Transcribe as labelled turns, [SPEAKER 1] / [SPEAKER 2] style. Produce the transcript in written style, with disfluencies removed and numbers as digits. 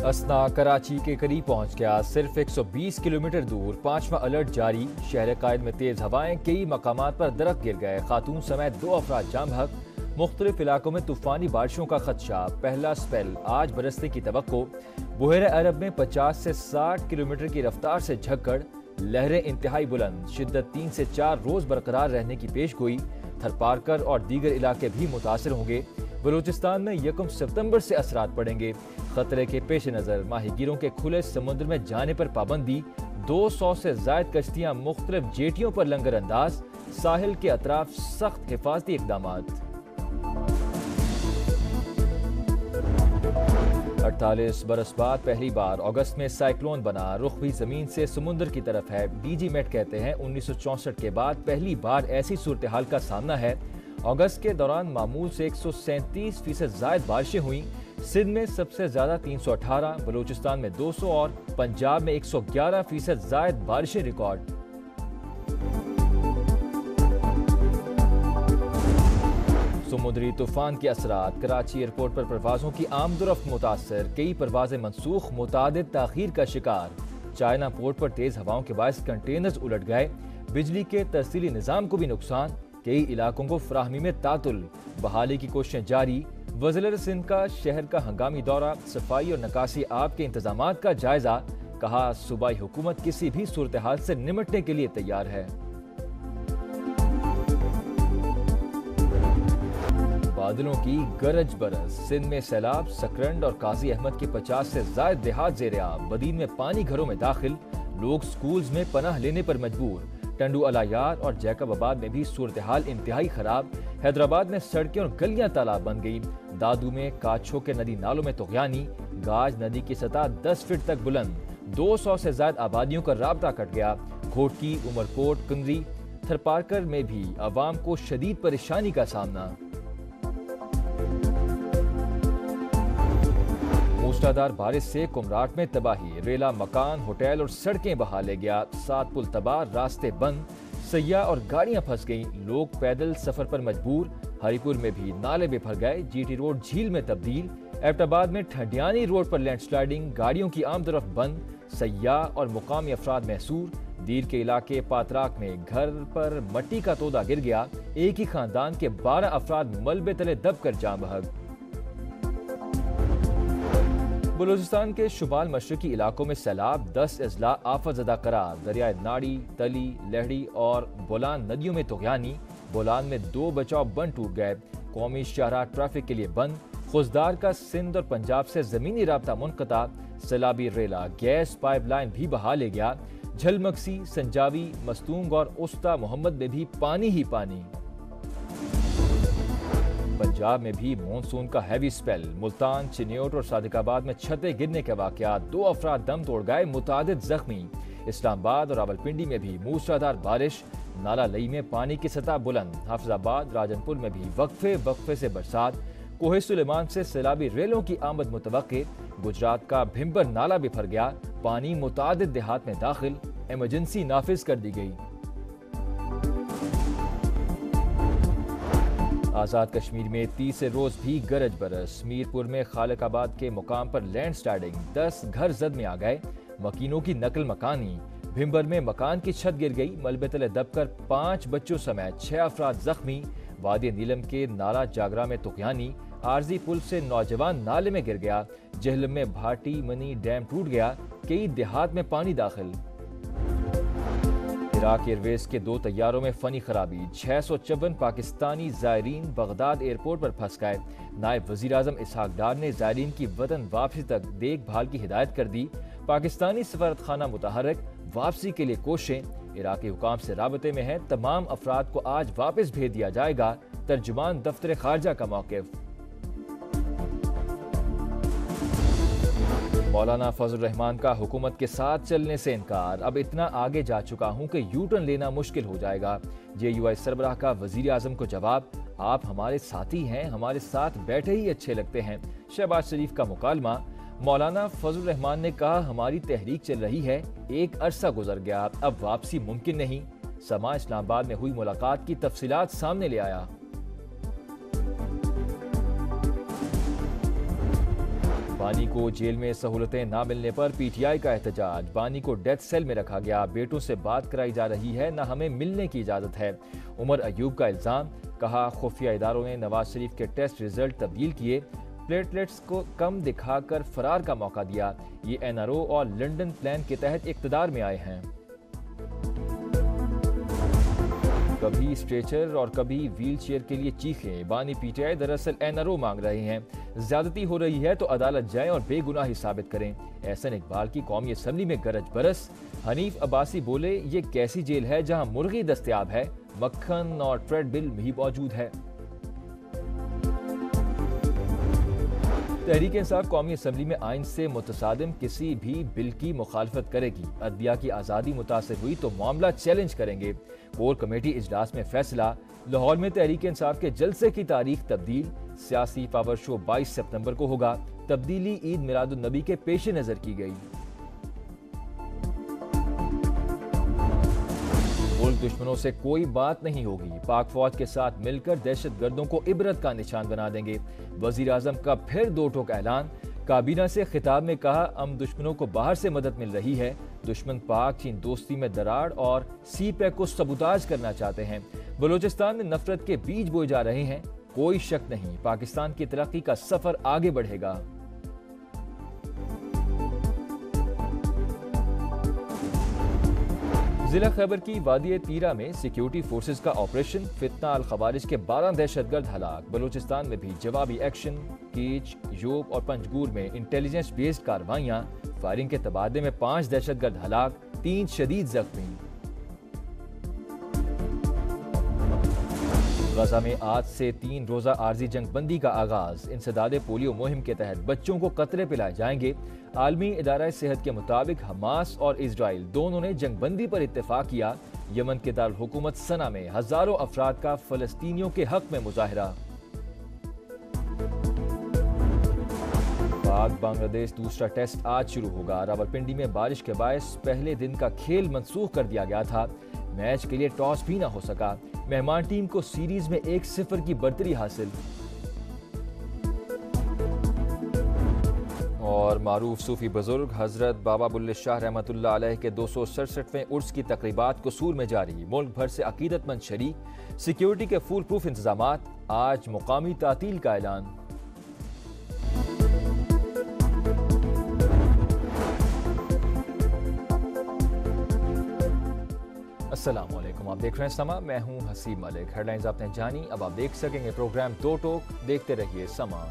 [SPEAKER 1] اسنا کراچی کے قریب پہنچ گیا، صرف 120 کلومیٹر دور، 5واں الرٹ جاری، شہر قائد میں تیز ہوائیں، کئی مقامات پر درخت گر گئے، خاتون سمیت 2 افراد جاں بحق، مختلف علاقوں میں طوفانی بارشوں کا خدشہ، پہلا سپیل آج برسنے کی توقع، بحیرہ عرب میں 50 سے 60 کلومیٹر کی رفتار سے جھکڑ، لہریں انتہائی بلند، شدت 3 سے 4 روز برقرار رہنے کی پیش گوئی، تھرپارکر اور دیگر علاقے بھی متاثر ہوں گے، بلوچستان میں 1 ستمبر سے اثرات پڑیں گے، خطرے کے پیش نظر ماہی گیروں کے کھلے سمندر میں جانے پر پابندی، 200 سے زائد کشتیاں مختلف جیٹیوں پر لنگر انداز، ساحل کے اطراف سخت حفاظتی اقدامات۔ 48 برس بعد پہلی بار اگست میں سائیکلون بنا، رخ بھی زمین سے سمندر کی طرف ہے، ڈی جی میٹ کہتے ہیں 1964 کے بعد پہلی بار ایسی صورتحال کا سامنا ہے۔ اگست کے دوران معمول سے 137% زائد بارشیں ہوئیں، سندھ میں سب سے زیادہ 318، بلوچستان میں 200 اور پنجاب میں 111% زائد بارشیں ریکارڈ۔ سمندری طوفان کے اثرات، کراچی ایئرپورٹ پر پروازوں کی آمد و رفت متاثر، کئی پروازیں منسوخ، متعدد تاخیر کا شکار، چائنا پورٹ پر تیز ہواؤں کے باعث کنٹینرز الٹ گئے، بجلی کے ترسیلی نظام کو بھی نقصان، کئی علاقوں کو فراہمی میں تعطل، بحالی کی کوششیں جاری، وزیر سندھ کا شہر کا ہنگامی دورہ، صفائی اور نکاسی آب کے انتظامات کا جائزہ، کہا صوبائی حکومت کسی بھی صورتحال سے نمٹنے کے لیے تیار ہے۔ بادلوں کی گرج برس، سندھ میں سیلاب، سکرنڈ اور قاضی احمد کے 50 سے زائد دیہات زیر آب، بدین میں پانی گھروں میں داخل، لوگ سکولز میں پناہ لینے پر مجبور، ٹنڈو الایار اور جیکب آباد میں بھی صورتحال انتہائی خراب، حیدرآباد میں سڑکیں اور گلیاں تالاب بن گئیں، دادو میں کاچھو کے ندی نالوں میں طغیانی، گاج ندی کی سطح 10 فٹ تک بلند، 200 سے زائد آبادیوں کا رابطہ کٹ گیا، گھوٹکی، عمرکوٹ، کنگری، تھرپارکر میں بھی عوام کو شدید پریشانی کا سامنا۔ موسلادھار بارش سے کمراٹ میں تباہی، ریلا مکان، ہوٹل اور سڑکیں بہا لے گیا، 7 پل تباہ، راستے بند، سیاح اور گاڑیاں پھنس گئیں، لوگ پیدل سفر پر مجبور، ہری پور میں بھی نالے بفر گئے، جی ٹی روڈ جھیل میں تبدیل، ایبٹ آباد میں ٹھنڈیانی روڈ پر لینڈ سلائیڈنگ، گاڑیوں کی آمد و رفت بند، سیاح اور مقامی افراد محصور، دیر کے علاقے پاتراک میں گھر پر مٹی کا تودا گر گیا، ایک ہی خاندان کے 12 افراد ملبے تلے دب کر جاں بحق۔ بلوچستان کے شمال مشرقی علاقوں میں سیلاب، 10 اضلاع آفت زدہ قرار، دریائے ناڑی، تلی، لہڑی اور بولان ندیوں میں طغیانی، بولان میں 2 بچاؤ بند ٹوٹ گئے، قومی شاہراہ ٹریفک کے لیے بند، خزدار کا سندھ اور پنجاب سے زمینی رابطہ منقطع، سیلابی ریلا گیس پائپ لائن بھی بہا لے گیا، جھل مکسی، سنجاوی، مستونگ اور استا محمد میں بھی پانی ہی پانی۔ پنجاب میں بھی مونسون کا ہیوی سپیل، ملتان، چنیوٹ اور صادق آباد میں چھتیں گرنے کے واقعات، 2 افراد دم توڑ گئے، متعدد زخمی، اسلام آباد اور راولپنڈی میں بھی موسلادھار بارش، نالہ لئی میں پانی کی سطح بلند، حافظ آباد، راجن پور میں بھی وقفے سے برسات، کوہ سلیمان سے سیلابی ریلوں کی آمد متوقع، گجرات کا بھمبر نالہ بفر گیا، پانی متعدد دیہات میں داخل، ایمرجنسی نافذ کر دی گئی۔ آزاد کشمیر میں تیسرے روز بھی گرج برس، میر پور میں خالق آباد کے مقام پر لینڈ سلائیڈنگ، 10 گھر زد میں آ گئے، مکینوں کی نقل مکانی، بھمبر میں مکان کی چھت گر گئی، ملبے تلے دب کر 5 بچوں سمیت 6 افراد زخمی، وادی نیلم کے نالہ جاگرا میں طغیانی، عارضی پل سے نوجوان نالے میں گر گیا، جہلم میں بھاٹی منی ڈیم ٹوٹ گیا، کئی دیہات میں پانی داخل۔ عراق ایئر ویز کے 2 طیاروں میں فنی خرابی، 654 پاکستانی زائرین بغداد ایئرپورٹ پر پھنس گئے، نائب وزیر اعظم اسحاق ڈار نے زائرین کی وطن واپسی تک دیکھ بھال کی ہدایت کر دی، پاکستانی سفارت خانہ متحرک، واپسی کے لیے کوششیں، عراقی حکام سے رابطے میں ہیں، تمام افراد کو آج واپس بھیج دیا جائے گا، ترجمان دفتر خارجہ کا موقف۔ مولانا فضل الرحمان کا حکومت کے ساتھ چلنے سے انکار، اب اتنا آگے جا چکا ہوں کہ یو ٹرن لینا مشکل ہو جائے گا، جے یو آئی سربراہ کا وزیر اعظم کو جواب، آپ ہمارے ساتھی ہیں، ہمارے ساتھ بیٹھے ہی اچھے لگتے ہیں، شہباز شریف کا مکالمہ، مولانا فضل الرحمان نے کہا ہماری تحریک چل رہی ہے، ایک عرصہ گزر گیا، اب واپسی ممکن نہیں، سما اسلام آباد میں ہوئی ملاقات کی تفصیلات سامنے لے آیا۔ بانی کو جیل میں سہولتیں نہ ملنے پر پی ٹی آئی کا احتجاج، بانی کو ڈیتھ سیل میں رکھا گیا، بیٹوں سے بات کرائی جا رہی ہے، نہ ہمیں ملنے کی اجازت ہے۔ عمر ایوب کا الزام، کہا خفیہ اداروں نے نواز شریف کے ٹیسٹ ریزلٹ تبدیل کیے، پلیٹلیٹس کو کم دکھا کر فرار کا موقع دیا، یہ این آر او اور لنڈن پلان کے تحت اقتدار میں آئے ہیں۔ کبھی اسٹریچر اور کبھی ویل چیئر کے لیے چیخیں، بانی پی ٹی آئی دراصل این آر او مانگ رہے ہیں، زیادتی ہو رہی ہے تو عدالت جائیں اور بے گناہی ثابت کریں۔ احسن اقبال کی قومی اسمبلی میں گرج برس، حنیف عباسی بولے یہ کیسی جیل ہے جہاں مرغی دستیاب ہے، مکھن اور ٹریڈ مل بھی موجود ہے۔ تحریک انصاف قومی اسمبلی میں آئین سے متصادم کسی بھی بل کی مخالفت کرے گی، عدلیہ کی آزادی متاثر ہوئی تو معاملہ چیلنج کریں گے۔ کور کمیٹی اجلاس میں فیصلہ، لاہور میں تحریک انصاف کے جلسے کی تاریخ تبدیل، سیاسی پاور شو 22 ستمبر کو ہوگا، تبدیلی عید میلاد النبی کے پیش نظر کی گئی۔ ملک دشمنوں سے کوئی بات نہیں ہوگی، پاک فوج کے ساتھ مل کر دہشت گردوں کو عبرت کا نشان بنا دیں گے، وزیر اعظم کا پھر دو ٹوک اعلان، کابینہ سے خطاب میں کہا ہم دشمنوں کو باہر سے مدد مل رہی ہے، دشمن پاک چین دوستی میں دراڑ اور سی پیک کو سبوتاژ کرنا چاہتے ہیں، بلوچستان میں نفرت کے بیج بوئے جا رہے ہیں، کوئی شک نہیں پاکستان کی ترقی کا سفر آگے بڑھے گا۔ ضلع خیبر کی وادی تیرہ میں سیکیورٹی فورسز کا آپریشن، فتنہ الخوارج کے 12 دہشت گرد ہلاک، بلوچستان میں بھی جوابی ایکشن، کیچ، یوب اور پنجگور میں انٹیلیجنس بیسڈ کارروائیاں، فائرنگ کے تبادلے میں 5 دہشت گرد ہلاک، 3 شدید زخمی۔ غزہ میں آج سے 3 روزہ عارضی جنگ بندی کا آغاز، انسداد پولیو مہم کے تحت بچوں کو قطرے پلائے جائیں گے، عالمی ادارہ صحت کے مطابق حماس اور اسرائیل دونوں نے جنگ بندی پر اتفاق کیا، یمن کے دارالحکومت صنعا میں ہزاروں افراد کا فلسطینیوں کے حق میں مظاہرہ۔ پاک بنگلہ دیش دوسرا ٹیسٹ آج شروع ہوگا، راولپنڈی میں بارش کے باعث پہلے دن کا کھیل منسوخ کر دیا گیا تھا، میچ کے لیے ٹاس بھی نہ ہو سکا، مہمان ٹیم کو سیریز میں 1-0 کی برتری حاصل۔ اور معروف صوفی بزرگ حضرت بابا بلے شاہ رحمۃ اللہ علیہ کے 267ویں عرس کی تقریبات قصور میں جاری، ملک بھر سے عقیدت مند شریک، سیکیورٹی کے فول پروف انتظامات، آج مقامی تعطیل کا اعلان۔ السلام علیکم، آپ دیکھ رہے ہیں سما، میں ہوں حسیب ملک۔ ہیڈ لائنز آپ نے جانی، اب آپ دیکھ سکیں گے پروگرام دو ٹوک، دیکھتے رہیے سما۔